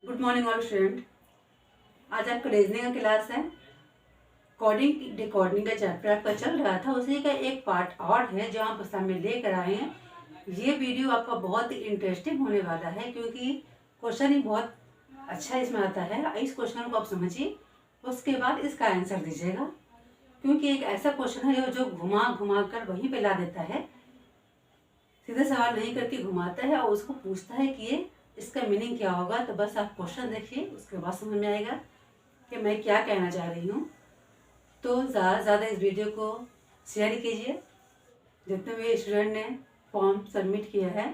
Good morning all student. आज आपका reasoning का क्लास है। कोडिंग डिकोडिंग का चैप्टर आपका चल रहा था, उसी का एक पार्ट और है जो आप सामने लेकर आए हैं। ये वीडियो आपका बहुत ही इंटरेस्टिंग होने वाला है क्योंकि क्वेश्चन ही बहुत अच्छा इसमें आता है। इस क्वेश्चन को आप समझिए, उसके बाद इसका आंसर दीजिएगा, क्योंकि एक ऐसा क्वेश्चन है जो घुमा घुमा कर वहीं पे ला देता है। सीधे सवाल नहीं करके घुमाता है और उसको पूछता है कि ये इसका मीनिंग क्या होगा। तो बस आप क्वेश्चन देखिए, उसके बाद समझ में आएगा कि मैं क्या कहना चाह रही हूँ। तो ज़्यादा से ज़्यादा इस वीडियो को शेयर कीजिए। जितने भी स्टूडेंट ने फॉर्म सबमिट किया है,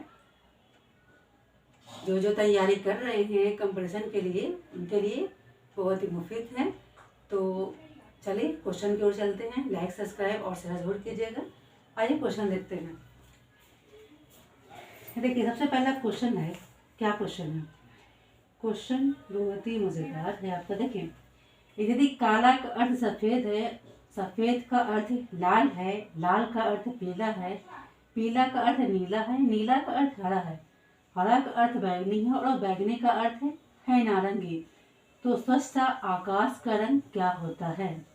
जो जो तैयारी कर रहे हैं कंपटीशन के लिए, उनके लिए बहुत ही मुफीद है। तो चलिए क्वेश्चन की ओर चलते हैं। लाइक सब्सक्राइब और शेयर जरूर कीजिएगा। आइए क्वेश्चन देखते हैं। देखिए, सबसे पहला क्वेश्चन है। क्या क्वेश्चन है? क्वेश्चन बहुत ही मज़ेदार है आपका। देखिए, यदि काला का अर्थ सफ़ेद है, सफ़ेद का अर्थ लाल है, लाल का अर्थ पीला है, पीला का अर्थ नीला है, नीला का अर्थ हरा है, हरा का अर्थ बैगनी है और बैगनी का अर्थ है नारंगी, तो स्वच्छ आकाश का रंग क्या होता है?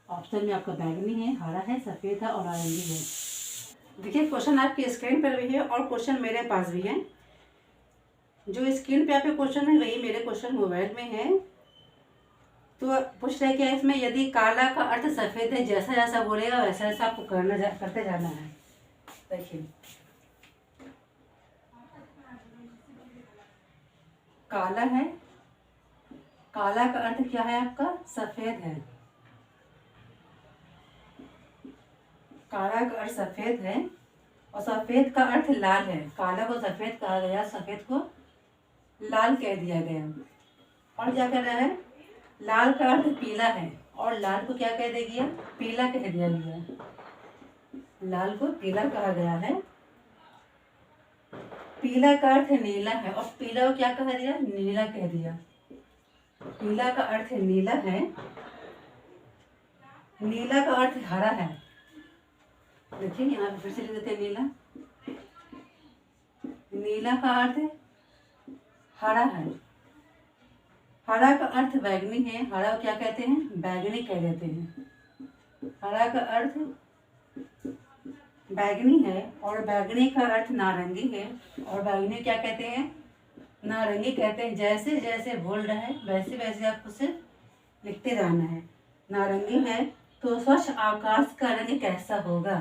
ऑप्शन में आपका बैगनी है, हरा है, सफ़ेद है और नारंगी है। देखिए, क्वेश्चन आपकी स्क्रीन पर भी है और क्वेश्चन मेरे पास भी है। जो स्क्रीन पे आपके क्वेश्चन है वही मेरे क्वेश्चन मोबाइल में है। तो पूछ रहे क्या इसमें, यदि काला का अर्थ सफ़ेद है, जैसा जैसा बोलेगा वैसा वैसा आपको करते जाना है। देखिए, काला है, काला का अर्थ क्या है आपका? सफ़ेद है। काला का अर्थ सफ़ेद है और सफ़ेद का अर्थ लाल है। काला को सफ़ेद कहा गया, सफ़ेद को लाल कह दिया गया। और क्या कर रहा है? लाल का अर्थ पीला है और लाल को क्या कह दिया गया? पीला कह दिया गया। लाल को पीला कहा गया है। पीला का अर्थ नीला है और पीला को क्या कहा दिया? नीला कह दिया। पीला का अर्थ नीला है, नीला का अर्थ हरा है। देखिए, यहाँ पे फिर से लिख देते हैं नीला। नीला का अर्थ हरा है, हरा का अर्थ बैगनी है। हरा को क्या कहते हैं? बैगनी कह देते हैं। हरा का अर्थ बैगनी है और बैगनी का अर्थ नारंगी है और बैगनी क्या कहते हैं? नारंगी कहते हैं। जैसे जैसे बोल रहे हैं वैसे वैसे आपको सिर्फ लिखते जाना है। नारंगी है तो स्वच्छ आकाश का रंग कैसा होगा?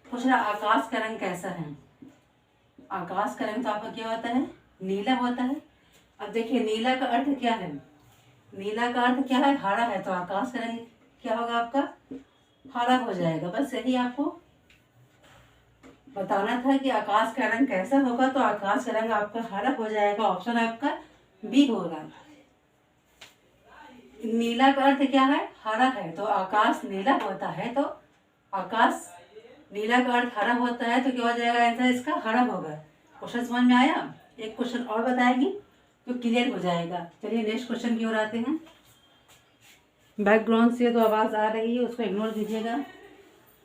पूछ रहा आकाश का रंग कैसा है। आकाश का रंग तो आपका क्या होता है? नीला होता है। अब देखिए, नीला का अर्थ क्या है? नीला का अर्थ क्या है? हरा है, तो आकाश का रंग क्या होगा आपका? हरा हो जाएगा। बस यही आपको बताना था कि आकाश का रंग कैसा होगा, तो आकाश का रंग आपका हरा हो जाएगा। ऑप्शन आपका बी होगा। नीला का अर्थ क्या है? हरा है, तो आकाश नीला होता है, तो आकाश नीला का अर्थ हरा होता है, तो क्या हो जाएगा? आंसर इसका हरा होगा। क्वेश्चन समझ में आया? एक क्वेश्चन और बताएंगे तो क्लियर हो जाएगा। चलिए नेक्स्ट क्वेश्चन की ओर आते हैं। बैकग्राउंड से तो आवाज़ आ रही है, उसको इग्नोर कीजिएगा।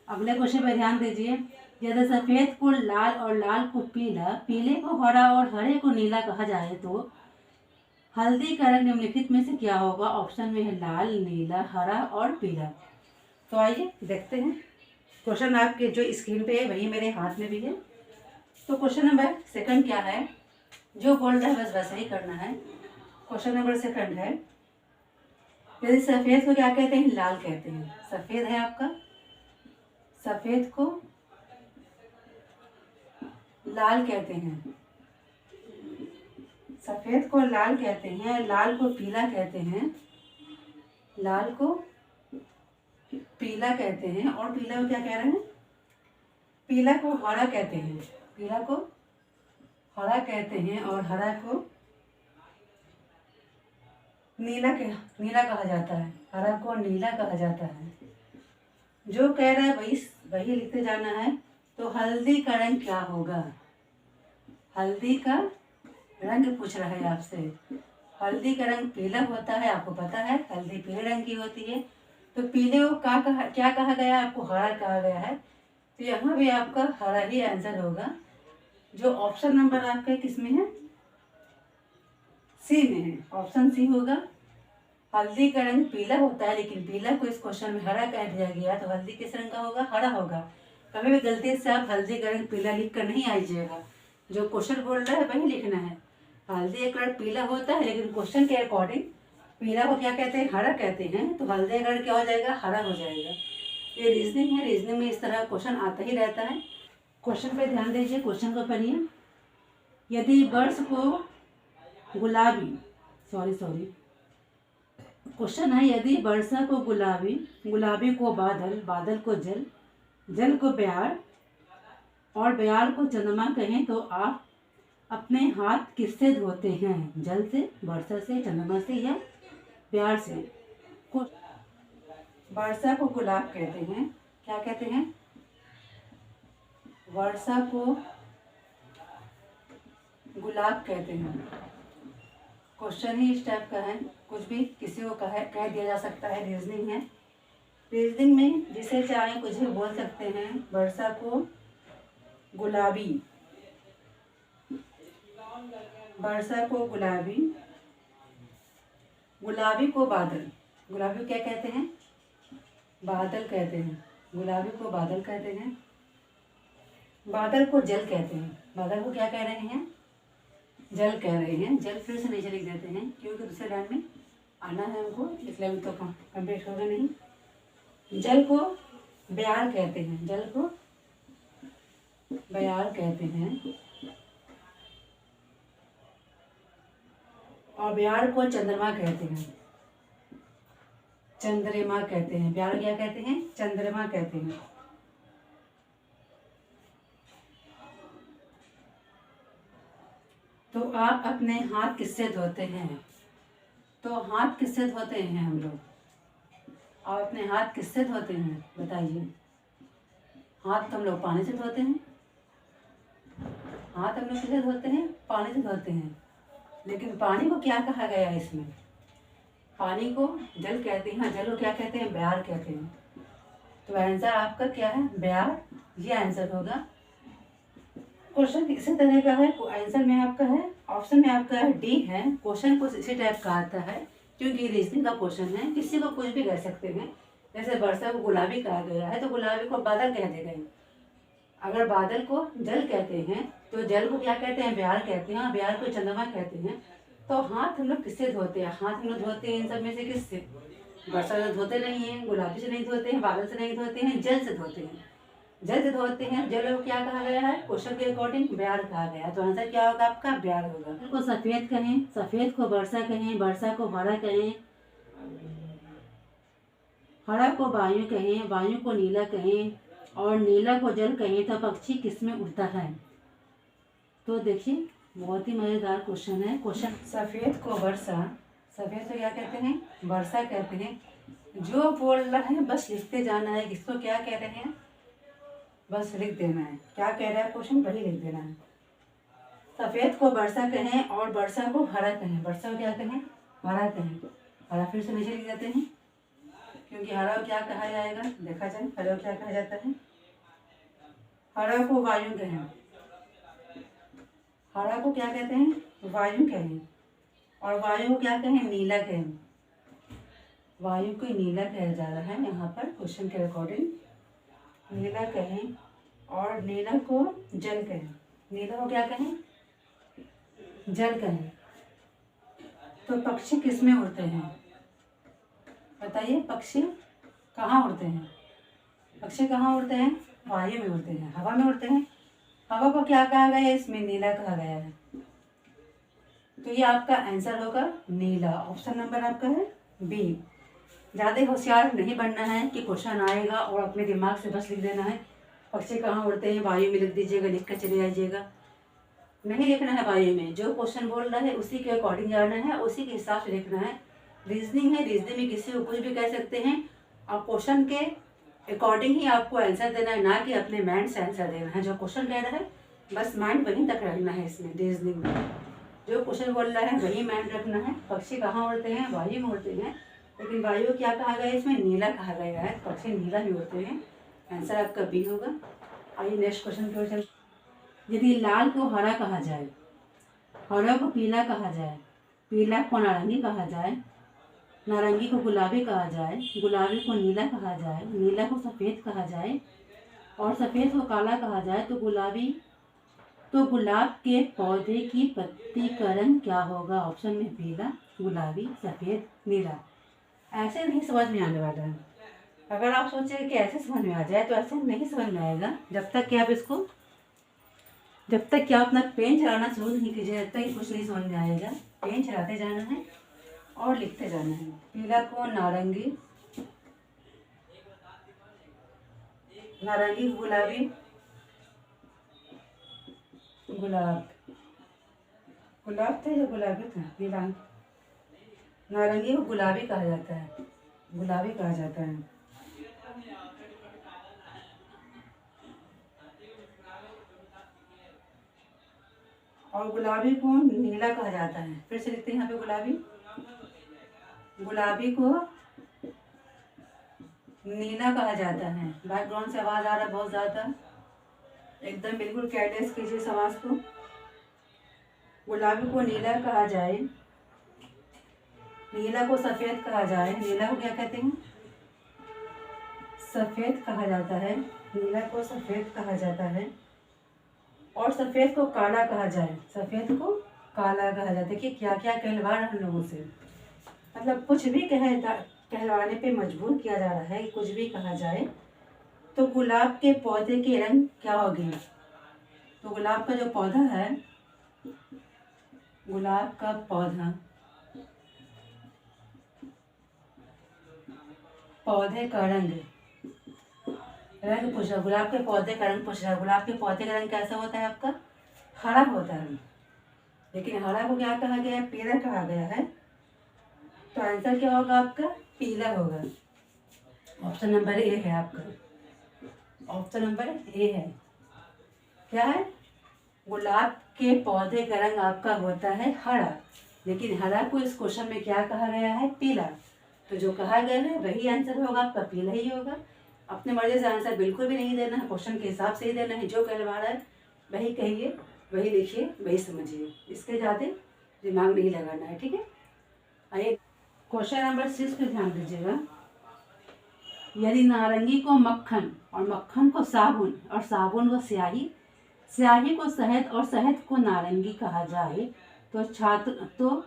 अगले क्वेश्चन पर ध्यान दीजिए। यदि सफ़ेद को लाल और लाल को पीला, पीले को हरा और हरे को नीला कहा जाए तो हल्दी का रंग निम्नलिखित में से क्या होगा? ऑप्शन में है लाल, नीला, हरा और पीला। तो आइए देखते हैं। क्वेश्चन आपके जो स्क्रीन पे है वही मेरे हाथ में भी है। तो क्वेश्चन नंबर सेकंड क्या है? जो बोल रहा है बस वैसा ही करना है। क्वेश्चन नंबर सेकंड है, यदि सफ़ेद को क्या कहते हैं? लाल कहते हैं। सफ़ेद है आपका, सफ़ेद को लाल कहते हैं। सफ़ेद को लाल कहते हैं, लाल को पीला कहते हैं, लाल को पीला कहते हैं और पीला को क्या कह रहे हैं? पीला को हरा कहते हैं। पीला को हरा कहते हैं और हरा को नीला कहा जाता है। हरा को नीला कहा जाता है। जो कह रहा है वही वही लिखते जाना है। तो हल्दी का रंग क्या होगा? हल्दी का रंग पूछ रहा है आपसे। हल्दी का रंग पीला होता है, आपको पता है हल्दी पीले रंग की होती है। तो पीले को क्या कहा गया? आपको हरा कहा गया है, तो यहाँ भी आपका हरा ही आंसर होगा। जो ऑप्शन नंबर आपका किस में है? सी में है, ऑप्शन सी होगा। हल्दी का रंग पीला होता है, लेकिन पीला को इस क्वेश्चन में हरा कह दिया गया, तो हल्दी किस रंग का होगा? हरा होगा। कभी भी गलती से आप हल्दी का रंग पीला लिख कर नहीं आइएगा, जो क्वेश्चन बोल रहा है वही लिखना है। हल्दी का कलर पीला होता है, लेकिन क्वेश्चन के अकॉर्डिंग पीला को क्या कहते हैं? हरा कहते हैं, तो हल्दी का कलर क्या हो जाएगा? हरा हो जाएगा। ये रीजनिंग है, रीजनिंग में इस तरह क्वेश्चन आता ही रहता है। क्वेश्चन पे ध्यान दीजिए, क्वेश्चन को पढ़िए। यदि वर्ष को गुलाबी सॉरी क्वेश्चन है, यदि वर्षा को गुलाबी, गुलाबी को बादल, बादल को जल, जल को बयार और बयार को चंद्रमा कहें, तो आप अपने हाथ किससे धोते हैं? जल से, वर्षा से, चंद्रमा से या बयार से? वर्षा को गुलाब कहते हैं। क्या कहते हैं? वर्षा को गुलाब कहते हैं। क्वेश्चन ही इस टाइप का है, कुछ भी किसी को कह दिया जा सकता है। रीजनिंग है, रीजनिंग में जिसे चाहे कुछ भी बोल सकते हैं। वर्षा को गुलाबी, वर्षा को गुलाबी, गुलाबी को बादल, गुलाबी को क्या कहते हैं? बादल कहते हैं। गुलाबी को बादल कहते हैं। बादल को जल कहते हैं। बादल को क्या कह रहे हैं? जल कह रहे हैं। जल फिर से नीचे लिख देते हैं, क्योंकि दूसरे लाइन में आना है हमको, इसलिए अभी तो कंप्लीट होगा नहीं। जल को बयार कहते हैं। जल को बयार कहते हैं और बयार को चंद्रमा कहते हैं। चंद्रमा कहते हैं। बयार क्या कहते हैं? चंद्रमा कहते हैं। तो आप अपने हाथ किससे धोते हैं? तो हाथ किससे धोते हैं हम लोग? आप अपने हाथ किससे धोते हैं बताइए? हाथ तो हम लोग पानी से धोते हैं। हाथ हम लोग किससे धोते हैं? पानी से धोते हैं। लेकिन पानी को क्या कहा गया है इसमें? पानी को जल कहते हैं। जल को क्या कहते हैं? बयार कहते हैं। तो आंसर आपका क्या है? बयार, ये आंसर होगा। क्वेश्चन इसी तरह का है, आंसर में आपका है, ऑप्शन में आपका है डी है। क्वेश्चन कुछ इसी टाइप का आता है, क्योंकि रीजनिंग का क्वेश्चन है, किसी को कुछ भी कह सकते हैं। जैसे वर्षा को गुलाबी कहा गया है, तो गुलाबी को बादल कह दे गए। अगर बादल को जल कहते हैं, तो जल को क्या कहते हैं? बयार कहते हैं, और बयार को चंद्रमा कहते हैं। तो हाथ हम लोग किससे धोते हैं? हाथ हम लोग धोते हैं इन सब में से किससे? वर्षा से धोते नहीं हैं, गुलाबी से नहीं धोते हैं, बादल से नहीं धोते हैं, जल से धोते हैं। जल से धोते हैं। जल को क्या कहा गया है? क्वेश्चन के अकॉर्डिंग बयार कहा गया है। तो आंसर क्या होगा आपका? बयार होगा। को सफेद कहें, सफेद को वर्षा कहें, वर्षा को हरा कहें, हरा को वायु कहें, वायु को नीला कहें, और नीला को जल कहें, तो पक्षी किसमें उड़ता है? तो देखिए, बहुत ही मजेदार क्वेश्चन है। क्वेश्चन, सफेद को वर्षा, सफेद को क्या कहते हैं? वर्षा कहते हैं। जो बोल रहा है बस लिखते जाना है, किसको क्या कह रहे हैं बस लिख देना है। क्या कह रहा है क्वेश्चन, वही लिख देना है। सफेद को वर्षा कहें और वर्षा को हरा कहें। वर्षा को क्या कहें? हरा कहें। हरा फिर से नीचे लिख देते हैं, क्योंकि हरा को क्या कहा जाएगा? देखा जाए, हरा को क्या कहा जाता है? हरा को वायु कहें। हरा को क्या कहते हैं? वायु कहें। और वायु को क्या कहें? नीला कहें। वायु को नीला कहा जा रहा है यहाँ पर क्वेश्चन के अकॉर्डिंग। नीला कहें, और नीला को जल कहें। नीला को क्या कहें? जल कहें। तो पक्षी किस में उड़ते हैं बताइए? पक्षी कहाँ उड़ते हैं? पक्षी कहाँ उड़ते हैं? वायु में उड़ते हैं, हवा में उड़ते हैं। हवा को क्या कहा गया है? इसमें नीला कहा गया है। तो ये आपका आंसर होगा नीला। ऑप्शन नंबर आपका है बी। ज़्यादा होशियार नहीं बनना है कि क्वेश्चन आएगा और अपने दिमाग से बस लिख देना है पक्षी कहाँ उड़ते हैं, वायु में लिख दीजिएगा, लिख कर चले आइएगा। नहीं लिखना है वायु में, जो क्वेश्चन बोल रहा है उसी के अकॉर्डिंग जाना है, उसी के हिसाब से लिखना है। रीजनिंग है, रीजनिंग में किसी को कुछ भी कह सकते हैं, और क्वेश्चन के अकॉर्डिंग ही आपको आंसर देना है, ना कि अपने माइंड से आंसर देना है। जो क्वेश्चन कह रहा है बस माइंड वहीं तक रखना है। इसमें रीजनिंग में जो क्वेश्चन बोल रहा है वही माइंड रखना है। पक्षी कहाँ उड़ते हैं? वायु में उड़ते हैं, लेकिन वायु क्या कहा गया है? इसमें नीला कहा गया है। पक्षी नीला भी उड़ते हैं। आंसर आपका बी होगा। आइए नेक्स्ट क्वेश्चन की ओर चलते। यदि लाल को हरा कहा जाए, हरा को पीला कहा जाए, पीला को नारंगी कहा जाए, नारंगी को गुलाबी कहा जाए, गुलाबी को नीला कहा जाए, नीला को सफ़ेद कहा जाए और सफ़ेद को काला कहा जाए, तो गुलाब के पौधे की पत्ती का रंग क्या होगा? ऑप्शन में पीला, गुलाबी, सफ़ेद, नीला। ऐसे नहीं समझ में आने वाला है। अगर आप सोचें कि ऐसे समझ में आ जाए तो ऐसे नहीं समझ में आएगा। जब तक कि आप अपना पेन चलाना शुरू नहीं कीजिए, तब तक कुछ नहीं समझ में आएगा। पेन चलाते जाना है और लिखते जाना है। पीला को नारंगी, नारंगी गुलाबी, गुलाब था या गुलाबी था? पीला, नारंगी को गुलाबी कहा जाता है, गुलाबी कहा जाता है। और गुलाबी को नीला कहा जाता है। फिर से लिखते हैं यहाँ पे गुलाबी को नीला कहा जाता है। बैकग्राउंड से आवाज़ आ रहा है बहुत ज़्यादा, एकदम बिल्कुल केयरलेस कीजिए इस आवाज़ को। गुलाबी को नीला कहा जाए, नीला को सफ़ेद कहा जाए। नीला को क्या कहते हैं? सफ़ेद कहा जाता है। नीला को सफ़ेद कहा जाता है और सफ़ेद को काला कहा जाए, सफ़ेद को काला कहा जाता है। कि क्या क्या कहलवा रहे हम लोगों से, मतलब कुछ भी कहलवाने पे मजबूर किया जा रहा है। कुछ भी कहा जाए तो गुलाब के पौधे के रंग क्या होगी? तो गुलाब का जो पौधा है, गुलाब का पौधे का रंग पूछ रहा, गुलाब के पौधे का रंग पूछ रहा। गुलाब के पौधे का रंग कैसा होता है आपका? हरा होता है। लेकिन हरा को क्या कहा गया है? पीला कहा गया है। तो आंसर क्या होगा आपका? पीला होगा। ऑप्शन नंबर ए है आपका। ऑप्शन नंबर ए है। क्या है? गुलाब के पौधे का रंग आपका होता है हरा, लेकिन हरा को इस क्वेश्चन में क्या कहा गया है? पीला। तो जो कहा गया है वही आंसर होगा आपका, पीला ही होगा। अपने मर्जी से आंसर बिल्कुल भी नहीं देना है, क्वेश्चन के हिसाब से ही देना है। जो कहलवा रहा है वही कहिए, वही लिखिए, वही समझिए। इसके ज़्यादा दिमाग नहीं लगाना है, ठीक है। आइए क्वेश्चन नंबर 6 पे ध्यान दीजिएगा। यदि नारंगी को मक्खन और मक्खन को साबुन और साबुन को स्याही, स्याही को शहद और शहद को नारंगी कहा जाए तो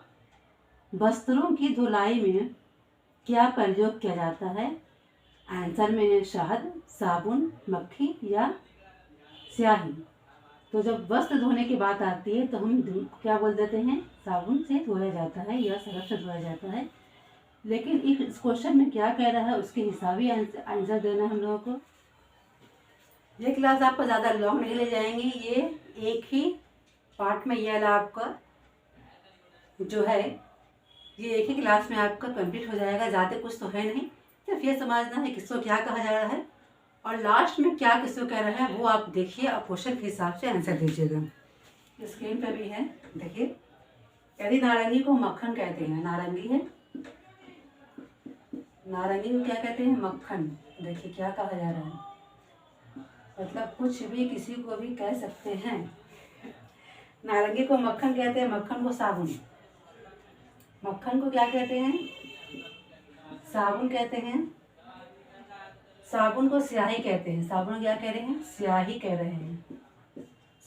वस्त्रों की धुलाई में क्या प्रयोग किया जाता है? आंसर में है शहद, साबुन, मक्खी या स्याही। तो जब वस्त्र धोने की बात आती है तो हम क्या बोल देते हैं? साबुन से धोया जाता है या सर्फ से धोया जाता है। लेकिन इस क्वेश्चन में क्या कह रहा है उसके हिसाब ही आंसर देना है हम लोगों को। ये क्लास आपको ज़्यादा लॉन्ग नहीं ले जाएंगे। ये एक ही पार्ट में ये वाला आपका जो है ये एक ही क्लास में आपका कंप्लीट हो जाएगा। ज़्यादा कुछ तो है नहीं, सिर्फ ये समझना है किसको क्या कहा जा रहा है और लास्ट में क्या किसको कह रहा है वो आप देखिए। आप क्वेश्चन के हिसाब से आंसर दीजिएगा। स्क्रीन पे भी है, देखिए। यदि नारंगी को मक्खन कहते हैं, नारंगी है, नारंगी को क्या कहते हैं? मक्खन। देखिए क्या कहा जा रहा है, मतलब कुछ भी किसी को भी कह सकते हैं। नारंगी को मक्खन कहते हैं, मक्खन को साबुन, मक्खन को क्या कहते हैं? साबुन कहते हैं, साबुन को स्याही कहते हैं। साबुन को क्या कह रहे हैं? स्याही कह रहे हैं।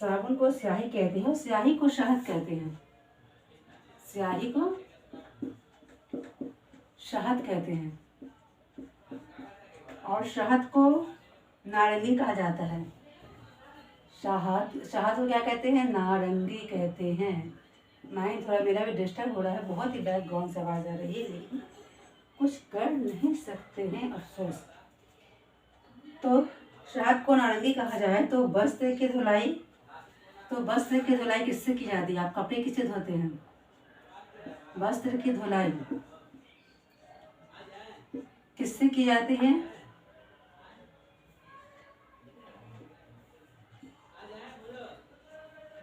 साबुन को स्याही कहते हैं और स्याही को शहद कहते हैं। स्याही को शहद कहते हैं और शहद को नारंगी कहा जाता है। शहद को क्या कहते हैं? नारंगी कहते हैं। माइंड थोड़ा मेरा भी डिस्टर्ब हो रहा है, बहुत ही बैकग्राउंड से आवाज़ आ रही है, लेकिन कुछ कर नहीं सकते हैं, अफसोस। तो शहद को नारंगी कहा जाए तो वस्त्र की धुलाई किससे की जाती है? आप कपड़े किससे धोते हैं? वस्त्र की धुलाई किससे की जाती है?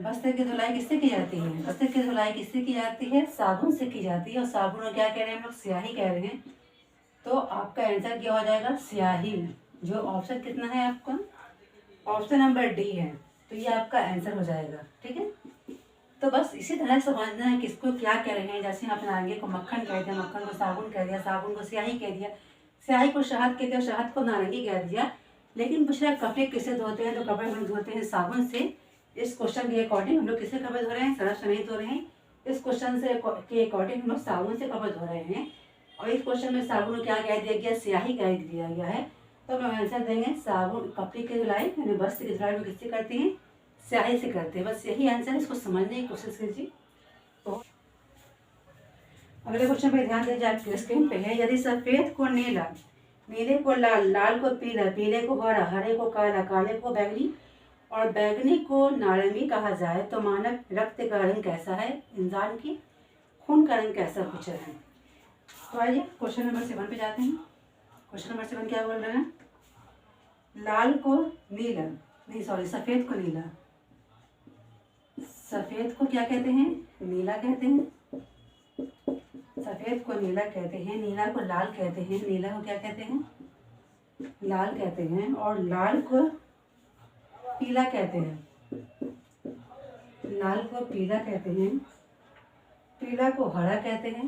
वस्त्र की धुलाई किससे की जाती है? वस्त्र की धुलाई किससे की जाती है? साबुन से की जाती है। और साबुन को क्या कह रहे हैं हम लोग? स्याही कह रहे हैं। तो आपका आंसर क्या हो जाएगा? स्याही। जो ऑप्शन कितना है आपका? ऑप्शन नंबर डी है। तो ये आपका आंसर हो जाएगा, ठीक है। तो बस इसी तरह समझना है किसको क्या कह रहे हैं। जैसे हम नारंगी को मक्खन कह दिया, मक्खन को साबुन कह दिया, साबुन को स्याही कह दिया, स्याही को शहद कह दिया, शहद को नारंगी कह दिया। लेकिन पूछ रहा है कपड़े किससे धोते हैं, तो कपड़े हम लोग धोते हैं साबुन से। इस क्वेश्चन के अकॉर्डिंग हम लोग किससे कपड़े धो रहे हैं, सरफ से नहीं धो रहे हैं। इस क्वेश्चन से के अकॉर्डिंग हम लोग साबुन से कपड़े धो रहे हैं। और इस क्वेश्चन में साबुन को क्या कह दिया गया, स्याही कह दिया गया है। तो हम आंसर देंगे साबुन। कपड़े की धुलाई यानी वस्त्र की धुलाई में किससे करते हैं, स्याही से करते हैं। बस यही आंसर है, इसको समझने की कोशिश कीजिए। तो अगले क्वेश्चन पे ध्यान दीजिए, आपके स्क्रीन पे है। यदि सफेद को नीला, नीले को लाल, लाल को पीला, पीले को हरा, हरे को काला, काले को बैंगनी और बैंगनी को नारंगी कहा जाए तो मानव रक्त का रंग कैसा है, इंसान की खून का रंग कैसा पूछा है। तो आइए क्वेश्चन नंबर 7 पे जाते हैं। क्वेश्चन नंबर 7 क्या बोल रहे हैं, लाल को नीला, नहीं सॉरी, सफेद को नीला, सफेद को क्या कहते हैं, नीला कहते हैं। सफेद को नीला कहते हैं, नीला को लाल कहते हैं, नीला को क्या कहते हैं, लाल कहते हैं। और लाल को पीला कहते हैं, लाल को पीला कहते हैं। पीला को हरा कहते हैं,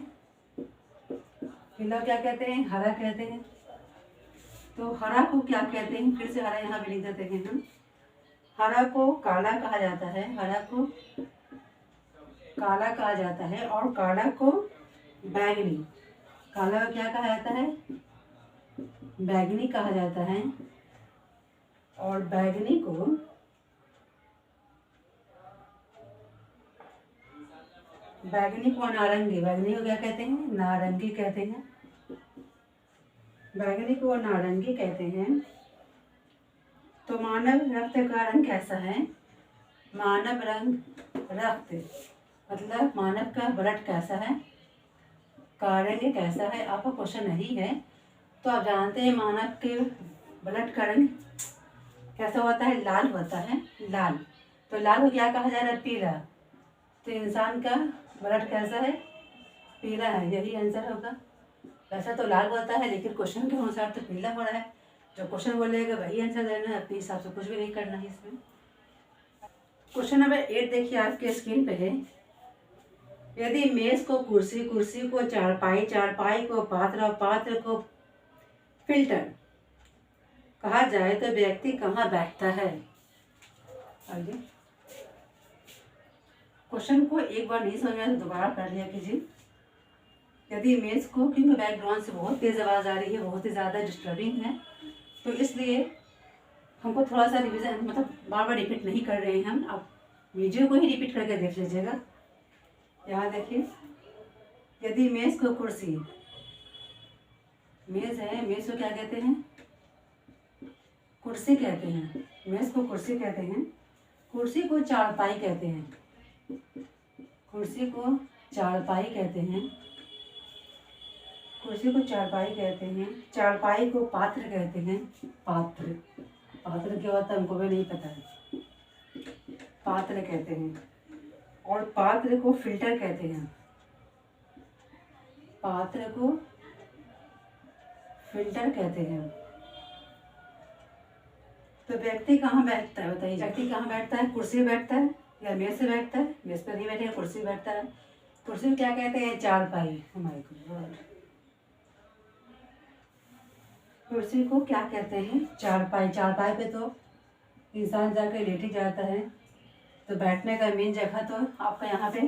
पीला क्या कहते हैं, हरा कहते हैं। तो हरा को क्या कहते हैं, फिर से हरा यहाँ पे लिख देते हैं हम। हरा को काला कहा जाता है, हरा को काला कहा जाता है। और काला को बैंगनी, काला को क्या कहा जाता है, बैंगनी कहा जाता है। और बैंगनी को नारंगी, बैंगनी को क्या कहते हैं, नारंगी कहते हैं। बैंगनी को नारंगी कहते हैं। तो मानव रक्त का रंग कैसा है, मानव रंग रक्त मतलब मानव का ब्लड कैसा है, का रंग कैसा है, आपका क्वेश्चन नहीं है। तो आप जानते हैं मानव के ब्लड का रंग कैसा होता है, लाल होता है, लाल। तो लाल को क्या कहा जा रहा है, पीला। तो इंसान का ब्लड कैसा है, पीला है, यही आंसर होगा। वैसा तो लाल होता है लेकिन क्वेश्चन के अनुसार तो पीला हो रहा है। जो क्वेश्चन बोलेगा वही आंसर देना है, अपने हिसाब से कुछ भी नहीं करना है इसमें। क्वेश्चन नंबर 8 देखिए आपके स्क्रीन पे है। यदि मेज को कुर्सी, कुर्सी को चारपाई, चारपाई को पात्र और पात्र को फिल्टर कहा जाए तो व्यक्ति कहाँ बैठता है। आगे क्वेश्चन को एक बार नहीं समझ में आया तो दोबारा कर लिया कीजिए। यदि मेज को, क्योंकि बैकग्राउंड से बहुत तेज़ आवाज़ आ रही है, बहुत ही ज़्यादा डिस्टर्बिंग है, तो इसलिए हमको थोड़ा सा रिविज़न मतलब बार बार रिपीट नहीं कर रहे हैं हम। आप वीडियो को ही रिपीट करके देख लीजिएगा। यहाँ देखिए, यदि मेज को कुर्सी, मेज है, मेज को क्या कहते हैं, कुर्सी कहते हैं। मेज को कुर्सी कहते हैं। कुर्सी को चारपाई कहते हैं, कुर्सी को चारपाई कहते हैं। कुर्सी को चारपाई कहते हैं। चारपाई को पात्र कहते हैं। पात्र, पात्र क्या होता है हमको भी नहीं पता है, पात्र कहते हैं। और पात्र को फिल्टर कहते हैं, पात्र को फिल्टर कहते हैं। तो व्यक्ति कहाँ बैठता है बताइए, व्यक्ति कहाँ बैठता है, कुर्सी पे बैठता है या मेज से बैठता है, मेज पर नहीं बैठेगा, कुर्सी पे बैठता है। कुर्सी को क्या कहते हैं, चारपाई। हमारे को कुर्सी को क्या कहते हैं, चारपाई। चारपाई पे तो इंसान जाकर लेट जाता है। तो बैठने का मेन जगह तो आपका यहाँ पे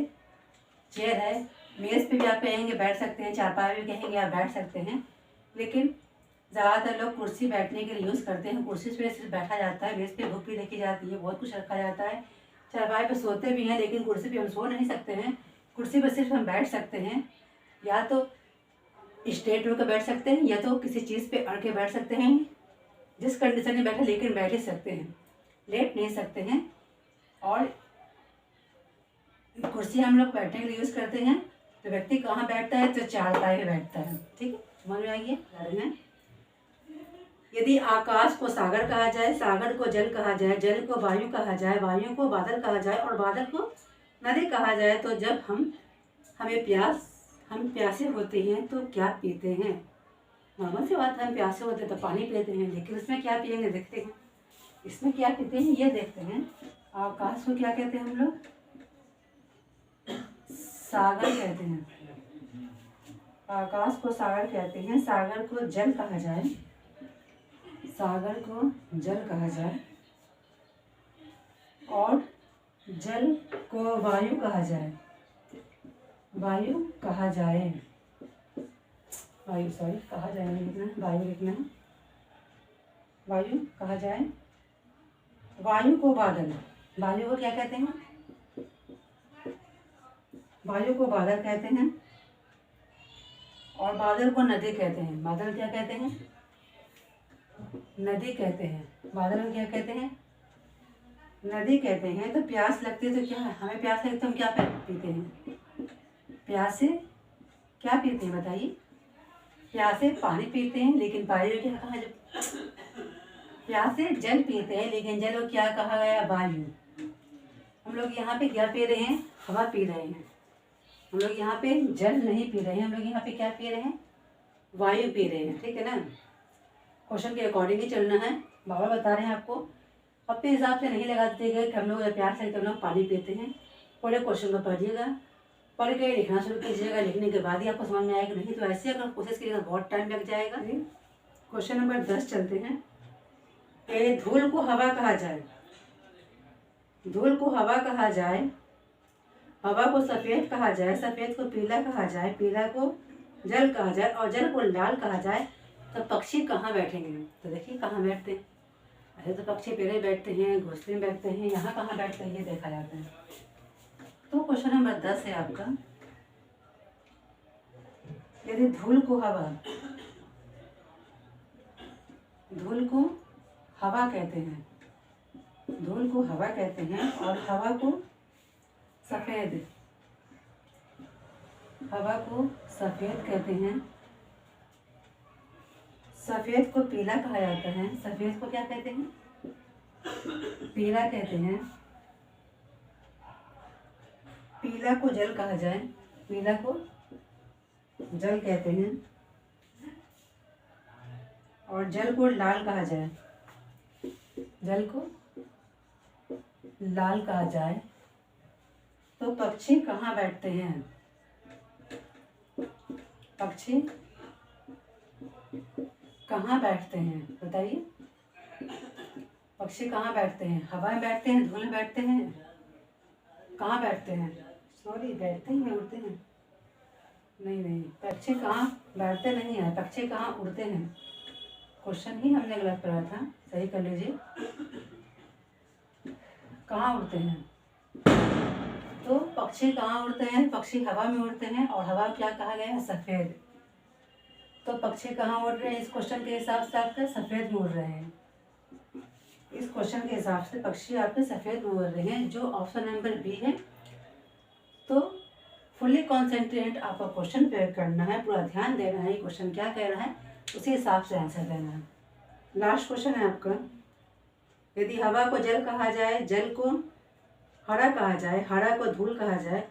चेयर है। मेज़ पे भी आप कहेंगे बैठ सकते हैं, चारपाई भी कहेंगे आप बैठ सकते हैं, लेकिन ज़्यादातर लोग कुर्सी बैठने के लिए यूज़ करते हैं। कुर्सी पे सिर्फ बैठा जाता है, मेज़ पे बुक भी रखी जाती है, बहुत कुछ रखा जाता है। चारपाई पे सोते भी हैं लेकिन कुर्सी पे हम सो नहीं सकते हैं। कुर्सी पे सिर्फ हम बैठ सकते हैं, या तो स्ट्रेट होकर बैठ सकते हैं या तो किसी चीज़ पे अड़ के बैठ सकते हैं। जिस कंडीशन में बैठे लेकिन बैठ ही सकते हैं, लेट नहीं सकते हैं। और कुर्सी हम लोग बैठने के लिए यूज़ करते हैं। तो व्यक्ति कहाँ बैठता है, तो चारपाई पे बैठता है। ठीक है, समझ में आइए। यदि आकाश को सागर कहा जाए, सागर को जल कहा जाए, जल को वायु कहा जाए, वायु को बादल कहा जाए और बादल को नदी कहा जाए, तो जब हम प्यासे होते हैं तो क्या पीते हैं। नॉर्मल सी बात है, हम प्यासे होते हैं तो पानी पीते हैं, लेकिन इसमें क्या पिएंगे देखते हैं। इसमें क्या पीते हैं ये देखते हैं। आकाश को क्या कहते हैं हम लोग, सागर कहते हैं, आकाश को सागर कहते हैं। सागर को जल कहा जाए, सागर को जल कहा जाए, और जल को वायु कहा जाए, वायु कहा जाए, वायु सॉरी कहा जाए नहीं लिखना है, वायु लिखना है, वायु कहा जाए। वायु को बादल, वायु को क्या कहते हैं? वायु को बादल कहते हैं, और बादल को नदी कहते हैं। बादल क्या कहते हैं? नदी कहते हैं। बादल को क्या कहते हैं? नदी कहते हैं। तो प्यास लगती है तो क्या है, हमें प्यास लगती है तो हम क्या पीते हैं? प्यास से क्या पीते हैं बताइए? प्यास से पानी पीते हैं, लेकिन वायु क्या कहा? जब प्यास से जल पीते हैं, लेकिन जल को क्या कहा गया? वायु। हम लोग यहाँ पे क्या पी रहे हैं? हवा पी रहे हैं। हम लोग यहाँ पे जल नहीं पी रहे हैं, हम लोग यहाँ पे क्या पी रहे हैं? वायु पी रहे हैं। ठीक है ना? क्वेश्चन के अकॉर्डिंग ही चलना है। बाबा बता रहे हैं आपको, अपने हिसाब से नहीं लगाते गए कि हम लोग प्यास लगते हम लोग पानी पीते हैं। पूरे क्वेश्चन को पढ़िएगा, पढ़ के लिखना शुरू कीजिएगा। लिखने के बाद ही आपको समझ में आएगा, नहीं तो ऐसे अगर कोशिश करिएगा बहुत टाइम लग जाएगा। क्वेश्चन नंबर 10 चलते हैं। धूल को हवा कहा जाए, धूल को हवा कहा जाए, हवा को सफ़ेद कहा जाए, सफ़ेद को पीला कहा जाए, पीला को जल कहा जाए, और जल को लाल कहा जाए, तो पक्षी कहाँ बैठेंगे? तो देखिए कहाँ बैठते हैं। ऐसे तो पक्षी पेड़े बैठते हैं, घोंसले में बैठते हैं, यहाँ कहाँ बैठते हैं ये देखा जाता है। तो क्वेश्चन नंबर 10 है आपका, यदि धूल को हवा, धूल को हवा कहते हैं, धूल को हवा कहते हैं, और हवा को सफ़ेद, हवा को सफ़ेद कहते हैं, सफ़ेद को पीला कहा जाता है। सफ़ेद को क्या कहते हैं? पीला कहते हैं। पीला को जल कहा जाए, पीला को जल कहते हैं, और जल को लाल कहा जाए, जल को लाल कहा जाए। तो पक्षी कहाँ बैठते हैं? पक्षी कहाँ बैठते हैं बताइए? पक्षी कहाँ बैठते हैं? हवा में बैठते हैं, धूल में बैठते हैं, कहाँ बैठते हैं? सॉरी, बैठते हैं, उड़ते हैं? नहीं नहीं, पक्षी कहाँ बैठते नहीं हैं, पक्षी कहाँ उड़ते हैं। क्वेश्चन ही हमने गलत पढ़ा था, सही कर लीजिए। कहाँ उड़ते हैं? तो पक्षी कहाँ उड़ते हैं? पक्षी हवा में उड़ते हैं, और हवा क्या कहा गया है? सफ़ेद। तो पक्षी कहाँ उड़ रहे हैं? इस क्वेश्चन के हिसाब से आपके सफ़ेद में उड़ रहे हैं। इस क्वेश्चन के हिसाब से पक्षी आपके सफ़ेद में उड़ रहे हैं, जो ऑप्शन नंबर बी है। तो फुल्ली कॉन्सेंट्रेट आपका क्वेश्चन पे करना है, पूरा ध्यान देना है, क्वेश्चन क्या कह रहा है उसी हिसाब से आंसर देना है। लास्ट क्वेश्चन है आपका, यदि हवा को जल कहा जाए, जल को हरा कहा जाए, हरा को धूल कहा जाए,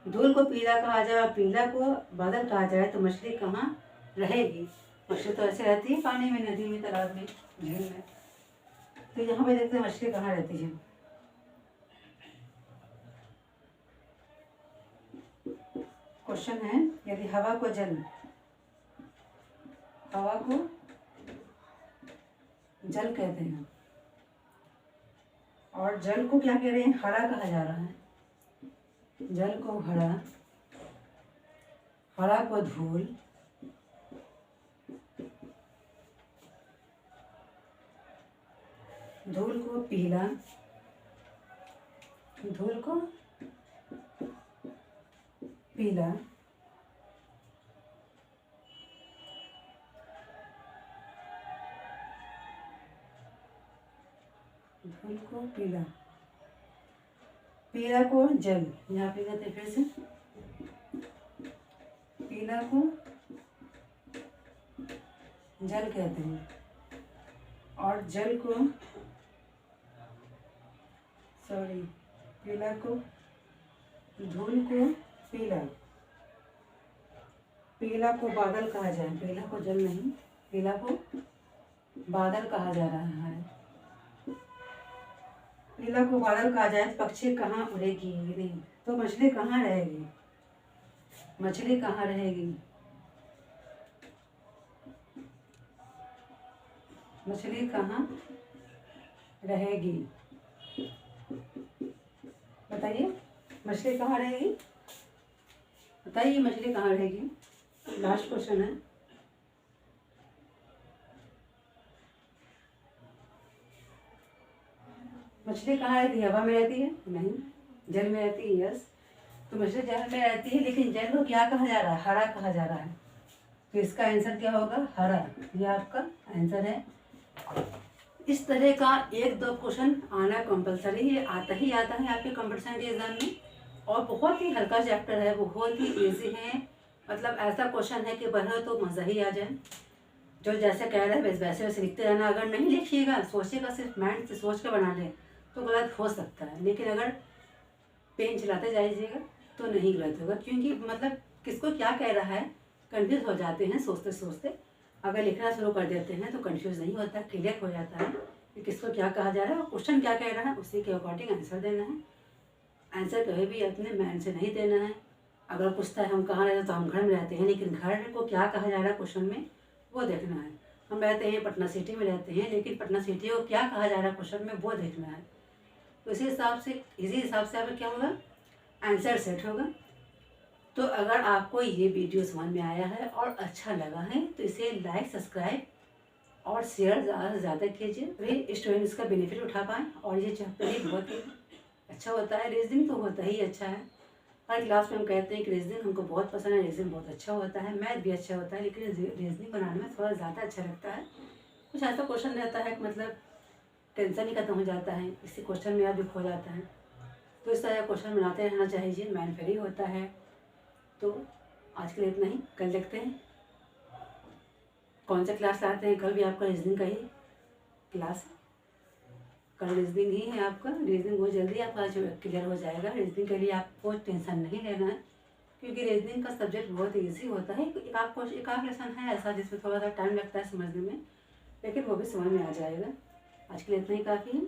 धूल को पीला कहा जाए, और पीला को बादल कहा जाए, तो मछली कहाँ रहेगी? मछली तो ऐसे रहती है पानी में, नदी में, तालाब में, झील में। तो यहाँ पे देखते हैं मछली कहाँ रहती है। क्वेश्चन है, यदि हवा को जल, हवा को जल कहते हैं, और जल को क्या कह रहे हैं? हरा कहा जा रहा है। जल को हरा, हरा को धूल, धूल को पीला, धूल को पीला, धूल को पीला, पीला को जल, यहाँ पे कहते फिर से, पीला को जल कहते हैं, और जल को सॉरी पीला को, धूल को पीला, पीला को बादल कहा जाए, पीला को जल नहीं, पीला को बादल कहा जा रहा है। पीला को बादल कहा जाए, पक्षी कहाँ उड़ेगी? नहीं, तो मछली कहाँ रहेगी? मछली कहाँ रहेगी? मछली कहाँ रहेगी? बताइए मछली कहाँ रहेगी? बताइए मछली कहाँ रहेगी? लास्ट क्वेश्चन है। मछली कहाँ रहती है? हवा में रहती है? नहीं। जल में रहती है? यस। तो मछली जल में रहती है, लेकिन जल को क्या कहा जा रहा है? हरा कहा जा रहा है। तो इसका आंसर क्या होगा? हरा। ये आपका आंसर है। इस तरह का 1-2 क्वेश्चन आना कंपलसरी है, आता ही आता है आपके कंपटीशन के एग्जाम में। और बहुत ही हल्का चैप्टर है, बहुत ही इजी है। मतलब ऐसा क्वेश्चन है कि पढ़ो तो मज़ा ही आ जाए। जो जैसे कह रहे हैं वैसे वैसे लिखते रहना। अगर नहीं लिखिएगा, सोचिएगा, सिर्फ माइंड से सोच के बना ले तो गलत हो सकता है, लेकिन अगर पेन चलाते जाइएगा तो नहीं गलत होगा। क्योंकि मतलब किसको क्या कह रहा है कंफ्यूज हो जाते हैं सोचते सोचते। अगर लिखना शुरू कर देते हैं तो कंफ्यूज नहीं होता, क्लियर हो जाता है कि किसको क्या कहा जा रहा है और क्वेश्चन क्या कह रहा है, उसी के अकॉर्डिंग आंसर देना है। आंसर कभी भी अपने माइंड से नहीं देना है। अगर पूछता है हम कहाँ रहते हैं तो हम घर में रहते हैं, लेकिन घर को क्या कहा जा रहा है क्वेश्चन में वो देखना है। हम रहते हैं पटना सिटी में रहते हैं, लेकिन पटना सिटी को क्या कहा जा रहा है क्वेश्चन में वो देखना है। तो इसी हिसाब से आपका क्या होगा? आंसर सेट होगा। तो अगर आपको ये वीडियो समझ में आया है और अच्छा लगा है तो इसे लाइक, सब्सक्राइब और शेयर ज़्यादा से ज़्यादा कीजिए, वे स्टूडेंट्स का बेनिफिट उठा पाएँ। और ये चैप्टर ही बहुत ही अच्छा होता है। रीजनिंग तो होता ही अच्छा है। हर क्लास में हम कहते हैं कि रीजनिंग हमको बहुत पसंद है, रीजनिंग बहुत अच्छा होता है, मैथ भी अच्छा होता है, लेकिन रीजनिंग बनाने में थोड़ा ज़्यादा अच्छा लगता है। कुछ ऐसा क्वेश्चन रहता है कि मतलब टेंशन ही खत्म हो जाता है, इसी क्वेश्चन में भी खो जाता है। तो इस तरह क्वेश्चन बनाते रहना चाहिए, माइंड फ्री होता है। तो आज के लिए इतना ही। कल देखते हैं कौन सा क्लास लाते हैं। कल भी आपका रीजनिंग का ही क्लास है। कल रीजनिंग ही है आपका। रीजनिंग बहुत जल्दी आपका क्लियर हो जाएगा। रीजनिंग के लिए आपको टेंशन नहीं लेना है, क्योंकि रीजनिंग का सब्जेक्ट बहुत ईजी होता है। एक आध लेसन है ऐसा जिसमें थोड़ा सा टाइम लगता है समझने में, लेकिन वो भी समझ में आ जाएगा। आज के लिए इतना ही काफ़ी है।